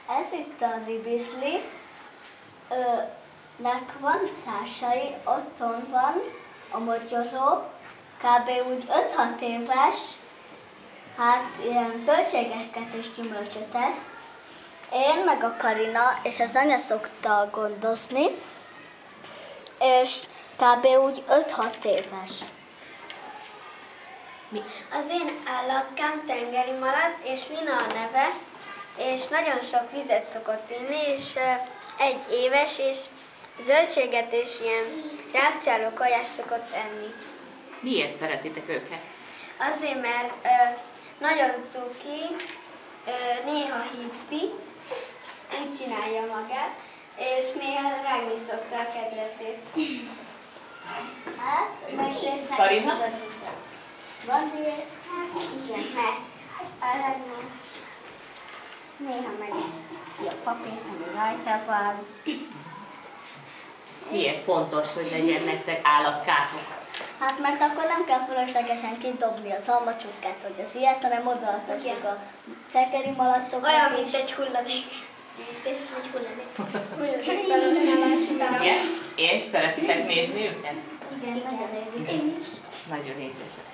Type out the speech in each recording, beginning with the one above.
Ez itt a ribizli, nek van társai, otthon van a mogyoró, kb. Úgy 5-6 éves, hát ilyen zöldségeket és gyümölcsöt esz. Én meg a Karina és az anya szokta gondozni, és kb. Úgy 5-6 éves. Az én állatkám tengeri malac, és Lina a neve, és nagyon sok vizet szokott inni, és 1 éves, és zöldséget és ilyen rákcsáló kaját szokott enni. Miért szeretitek őket? Azért, mert nagyon cuki, néha hippi, úgy csinálja magát, és néha rágni szokta a kedvecét. Hát, megnéznek. Karina? Van ilyen? Igen, mert néha megiszi a papírt, ami rajta van. Miért fontos, hogy legyen nektek állatkátok? Hát mert akkor nem kell fölöslegesen kidobni az almacsukát, vagy az ilyet, hanem odaadhatjuk a tengeri malacokat. Olyan, mint egy hulladék. Egy hulladék. Igen? És szeretitek nézni őket? Igen, nagyon érdekes. Nagyon édesek.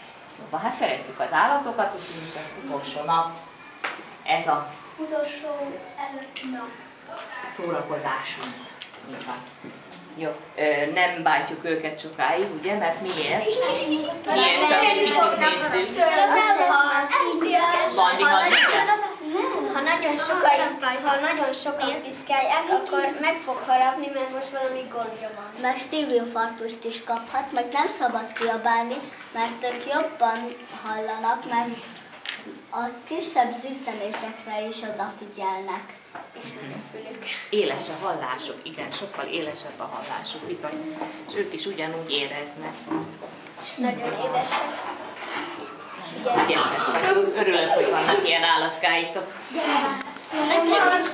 Jó, hát szeretjük az állatokat, úgyhogy az utolsó nap. Ez a Utolsó előtt nap. szórakozásunk. Nyilván. Jó, nem bántjuk őket sokáig, ugye? Mert miért? Miért csak egy picit nézzük? Ha nagyon sokan piszkálják, akkor meg fog harapni, mert most valami gondja van. Meg szívinfarktust is kaphat, meg nem szabad kiabálni, mert ők jobban hallanak, mert a kisebb zizzenésekre is odafigyelnek. Éles a hallásuk, igen, sokkal élesebb a hallásuk, bizony, és ők is ugyanúgy éreznek. És nagyon édesek. Ügyesek. Örülök, hogy vannak ilyen állatkáitok. Nekem is